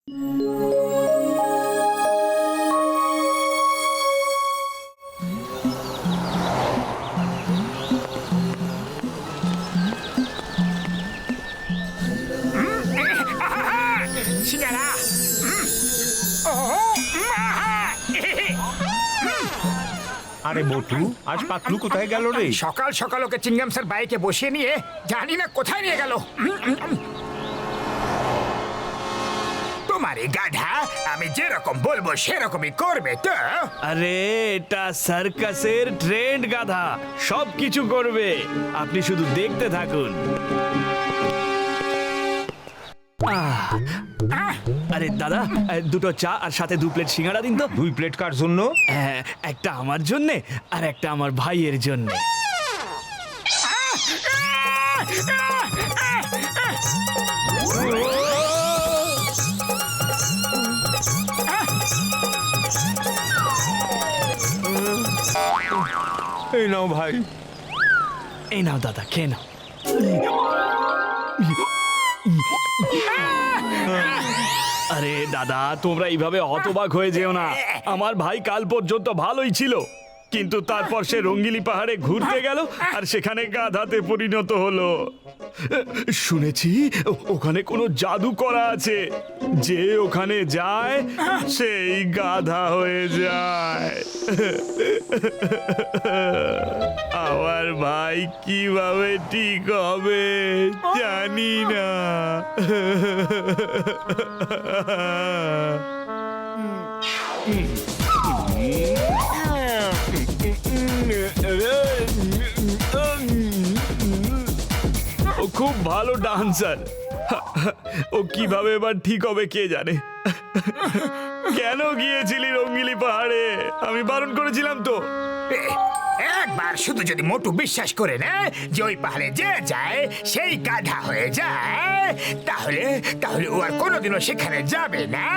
সিঙ্গারা। আরে মোটু, আজ পাতলু কোথায় গেল রে? সকাল সকাল ওকে চিংগাম স্যার বাইকে বসিয়ে নিয়ে জানি না কোথায় নিয়ে গেল। তোমার এই গাধা আমি যেরকম বলবো সেরকমই করবে তো। আরে এটা সার্কাসের ট্রেন্ড গাধা, সবকিছু করবে, আপনি শুধু দেখতে থাকুন। আরে দাদা, দুটো চা আর সাথে 2 প্লেট সিঙ্গাড়া দিন তো। 2 প্লেট কার জন্য? একটা আমার জন্যে আর একটা আমার ভাইয়ের জন্য। এই নাও ভাই। এই নাও দাদা, খেয়ে নাও। আরে দাদা, তোমরা এইভাবে হতবাক হয়ে যেও না। আমার ভাই কাল পর্যন্ত ভালোই ছিল, কিন্তু তারপর সে রঙ্গিলি পাহাড়ে ঘুরতে গেল আর সেখানে গাধাতে পরিণত হলো। শুনেছি ওখানে কোনো জাদু করা আছে, যে ওখানে যায় সেই গাধা হয়ে যায়। আমার ভাই কিভাবে ঠিক হবে জানি না। ও খুব ভালো ডান্সার, ও কিভাবে এবার ঠিক হবে কে জানে। কেন গিয়েছিলি রঙ্গিলি পাহাড়ে? আমি বারণ করেছিলাম তো। একবার শুধু যদি মোটু বিশ্বাস করে নেয় যে ওই পাহাড়ে যে যায় সেই গাধা হয়ে যায়, তাহলে তাহলে ও আর কোনোদিনও সেখানে যাবে না।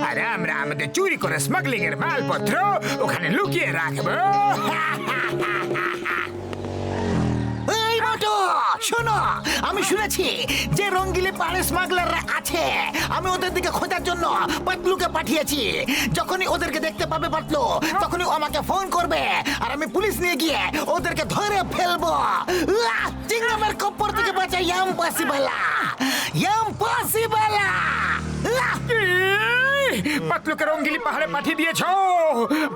আর আমরা আমাদের চুরি করে স্মাগলিং এর মালপত্র ওখানে লুকিয়ে রাখবো। এই মোটু, শোনো, আমি শুনেছি যে রঙ্গিলি পাহাড়ে স্মাগলাররা আছে। আমি ওদের দিকে খোঁজার জন্য পাতলুকে পাঠিয়েছি। যখনই ওদেরকে দেখতে পাবে পাতলু, তখনই ও আমাকে ফোন করবে আর আমি পুলিশ নিয়ে গিয়ে ওদেরকে ধরে ফেলবো। চিংড়ামের কপ্পর থেকে বাঁচা ইম্পসিবল, ইম্পসিবল। পাতলুকে রঙ্গিলি পাহাড়ে পাঠিয়ে দিয়েছো,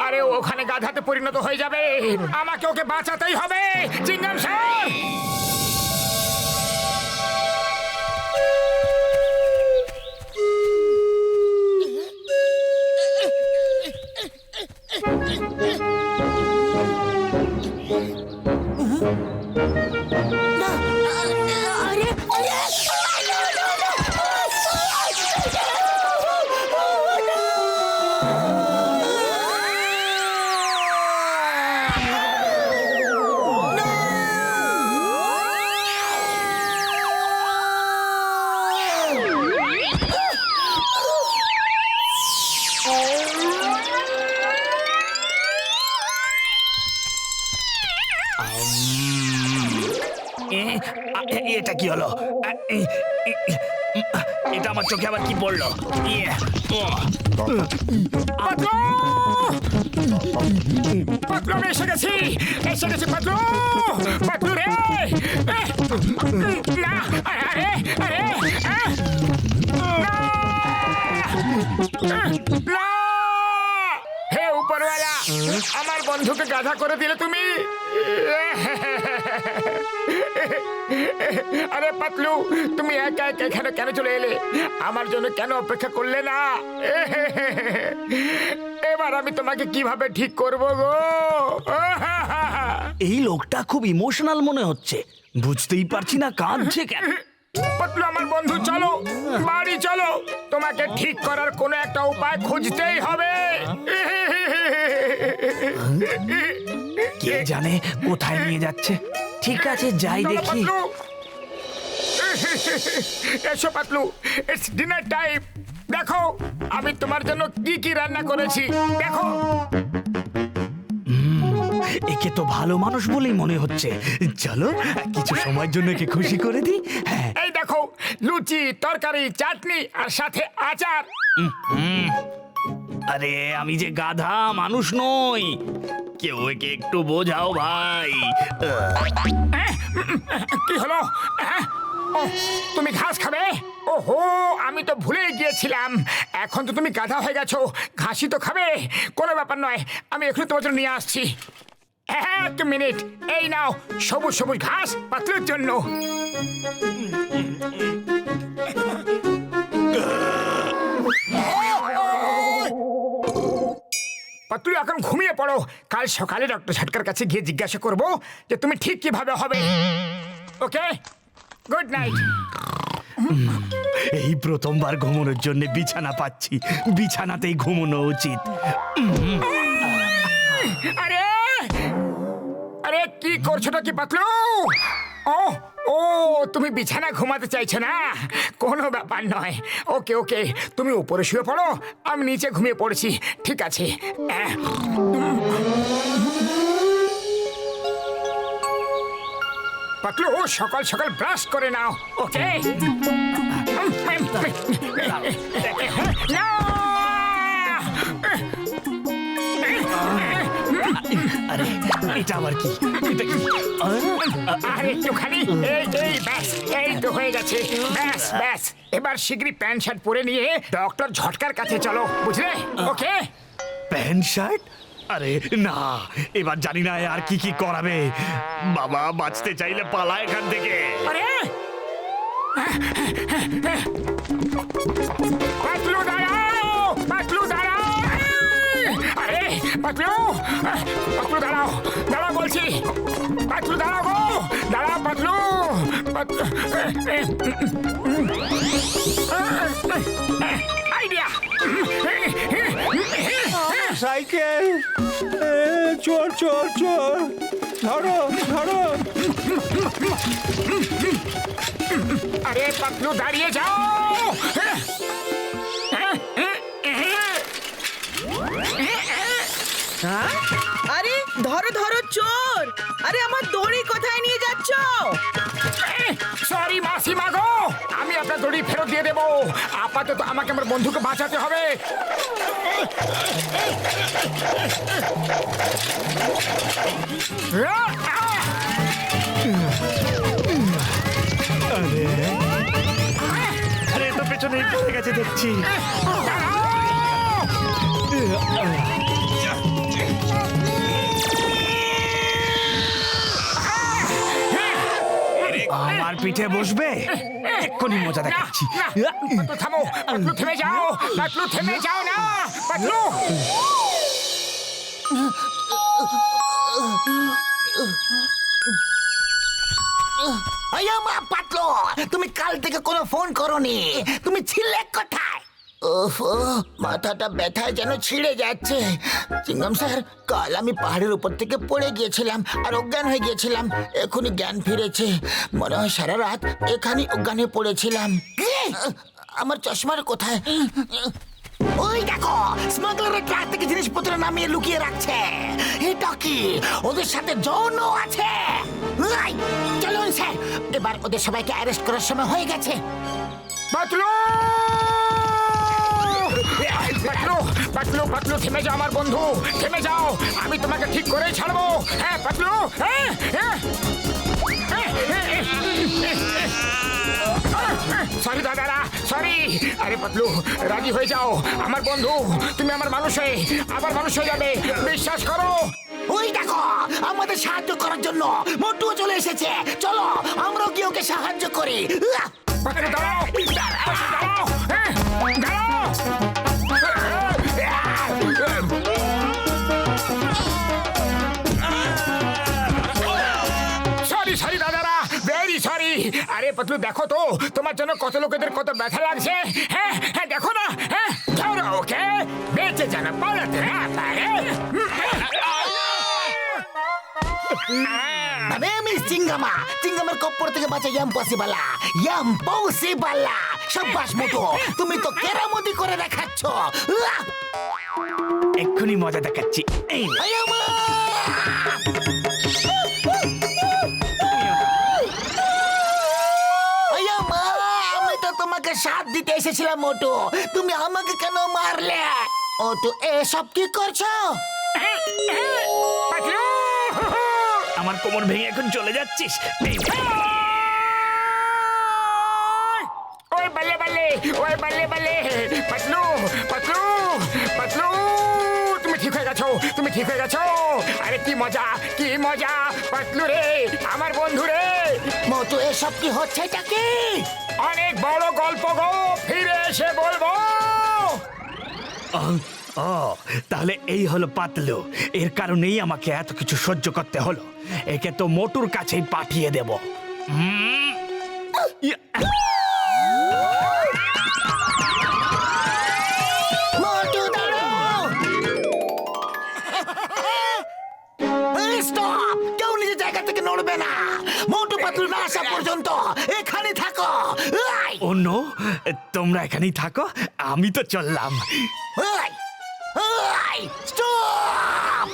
আরে ও ওখানে গাধাতে পরিণত হয়ে যাবে। আমাকে ওকে বাঁচাতেই হবে চিংগাম স্যার। এটা কি হলো? এটা আমার চোখে আবার কি পড়লো? পাতলু, পাতলু আমি এসে গেছি, এসে গেছি পাতলু, পাতলু রে। না, আরে আরে না, হে উপরওয়ালা, আমার বন্ধুকে গাধা করে দিলে তুমি। আরে পাতলু, তুমি একা একা এখানে কেন চলে এলে? আমার জন্য কেন অপেক্ষা করলে না? এবার আমি তোমাকে কিভাবে ঠিক করব গো? এই লোকটা খুব ইমোশনাল মনে হচ্ছে, বুঝতেই পারছি না কাঁদছে কেন। পাতলু আমার বন্ধু, চলো বাড়ি চলো, তোমাকে ঠিক করার কোনো একটা উপায় খুঁজতেই হবে। কে জানে কোথায় নিয়ে যাচ্ছে। ঠিক আছে, যাই চলো দেখি। পাতলু, এসো পাতলু, ইটস ডিনার টাইম। দেখো আমি তোমার জন্য কি কি রান্না করেছি, দেখো। একে তো ভালো মানুষ বলেই মনে হচ্ছে। চলো কিছু সময়ের জন্য একে খুশি করে দিই। হ্যাঁ, এই দেখো লুচি তরকারি চাটনি আর সাথে আচার। আরে আমি যে গাধা মানুষ নই, কেউ একে একটু বোঝাও ভাই। কি হলো? ও, তুমি ঘাস খাবে? ওহো, আমি তো ভুলে গিয়েছিলাম। এখন তো তুমি গাধা হয়ে গেছো, ঘাসই তো খাবে। কোনো ব্যাপার নয়, আমি এখনই তোমার জন্য নিয়ে আসছি। এক মিনিট, এই নাও সবুজ সবুজ ঘাস পাতলুর জন্য। পাতলু এখন ঘুমিয়ে পড়ো, কাল সকালে ডক্টর ঝটকার কাছে গিয়ে জিজ্ঞাসা করবো যে তুমি ঠিক কিভাবে হবে। ওকে, গুড নাইট। এই প্রথমবার ঘুমানোর জন্য বিছানা পাচ্ছি, বিছানাতেই ঘুমানো উচিত। আরে আরে কি করছোটা কি পাতলু? ও ও, তুমি বিছানা ঘুমাতে চাইছো না? কোনো ব্যাপার নয়। ওকে ওকে, তুমি উপরে শুয়ে পড়ো, আমি নিচে ঘুমিয়ে পড়েছি। ঠিক আছে। পাতলু, সকাল সকাল ব্রাশ করে নাও। ওকে। না! আরে এটা আবার কি? এটা কি? আর একটুখানি, এই এই ব্যাস, এই তো হয়ে গেছে। ব্যাস ব্যাস, এবার শিগগিরই প্যান্ট শার্ট পরে নিয়ে ডক্টর ঝটকার কাছে চলো, বুঝলে? ওকে। Pant shirt? আরে না, এবার জানি না আর কি কি করাবে। বাবা, বাঁচতে চাইলে পালা এখান থেকে। আরে পাতলু দাঁড়াও, পাতলু দাঁড়াও। আরে পাতলু, পাতলু দাঁড়াও, দাঁড়াও বলছি। পাতলু দাঁড়াও গো, দাঁড়াও পাতলু। আইডিয়া। সাইকেল, চোর চোর চোর, ধরো ধরো। আরে পাতলু দাঁড়িয়ে যাও। আরে ধরো ধরো চোর! আরে আমার দড়ি কোথায় নিয়ে যাচ্ছ? সরি মাসিমা গো, আমি আপনার দড়ি ফেরত দিয়ে দেবো। আপাতত আমাকে আমার বন্ধুকে বাঁচাতে হবে। আরে তো পেছনে পড়ে গেছে দেখছি। আমার পিঠে বসবে, এক্ষুনি মজা দেখাচ্ছি। পাতলু থামো, পাতলু থেমে যাও, পাতলু থেমে যাও না, পাতলু। আয়ামা পাতলু, তুমি কাল থেকে কোনো ফোন করোনি, তুমি ছিলে কোথায়? ওফ, মাথাটা ব্যথায় যেন ছিঁড়ে যাচ্ছে। চিঙ্গাম স্যার, কাল আমি পাহাড়ের উপর থেকে পড়ে গিয়েছিলাম আর অজ্ঞান হয়ে গিয়েছিলাম। এখনই জ্ঞান ফিরেছে। মনে হয় সারা রাত এখানেই অজ্ঞান হয়ে পড়েছিলাম। আমার চশমার কোথায়? ওই দেখো, স্মাগলারের ট্রাক থেকে জিনিসপত্র নামিয়ে লুকিয়ে রাখছে। এটা কি ওদের সাথে যৌন আছে? এই, চলুন স্যার, এবার ওদের সবাইকে অ্যারেস্ট করার সময় হয়ে গেছে। পাতলু, পাতলু, পাতলু, পাতলু থেমে যাও আমার বন্ধু, থেমে যাও। আমি তোমাকে ঠিক করেই ছাড়বো। হ্যাঁ পাতলু, হ্যাঁ হ্যাঁ। সরি দাদারা, সরি। আরে পাতলু, রাজি হয়ে যাও আমার বন্ধু। তুমি আমার মানুষ হয়ে আবার মানুষ হয়ে যাবে, বিশ্বাস করো। ওই দেখো, আমাদের সাহায্য করার জন্য মোটুও চলে এসেছে। চলো আমরাও গিয়ে ওকে সাহায্য করি। পাতলু দাঁড়াও, দাঁড়াও, দাঁড়াও, হ্যাঁ, দাঁড়াও। সরি সরি দাদারা, ভেরি সরি। আরে পাতলু দেখো তো, তোমার জন্য কত লোকেদের কত ব্যথা লাগছে। হ্যাঁ হ্যাঁ, দেখো না। হ্যাঁ, ধরো ওকে, বেঁচে যেন পালাতে না পারে। মিস চিঙ্গামা, চিঙ্গামের কপ্পর থেকে বাঁচা ইম্পসিবলা, ইম্পসিবলা। সাব্বাস মোটু, তুমি তো কেরামতি করে দেখাচ্ছ। এক্ষুনি মজা দেখাচ্ছি। এই নে। আয়ামা! আয়ামা, এসেছিলাম মোটু, তুমি আমাকে কেন মারলে? ও তো এসব কি করছো? পাতলু! আমার কোমর ভেঙে এখন চলে যাচ্ছিস এই, ওই বল্লে বল্লে, ওই বল্লে বল্লে, পাতলু, পাতলু, পাতলু, তুমি ঠিক হয়ে গেছো, তুমি ঠিক হয়ে গেছো। আরে কি মজা, কি মজা, পাতলু রে, আমার বন্ধু রে। মোটু এসব কি হচ্ছে এটা কি? অনেক বড় গল্প গো, ফিরে এসে বলবো। ও তাহলে এই হলো পাতলু, এর কারণেই আমাকে এত কিছু সহ্য করতে হলো। একে তো মোটুর কাছেই পাঠিয়ে দেব। মোটু দাঁড়াও! এই স্টপ! কেউ নিজের জায়গা থেকে নড়বে না। মোটু পাতলু না আসা পর্যন্ত এখানে থাকো। এই! ও নো, তোমরা এখানেই থাকো, আমি তো চললাম। এই! এই! স্টপ!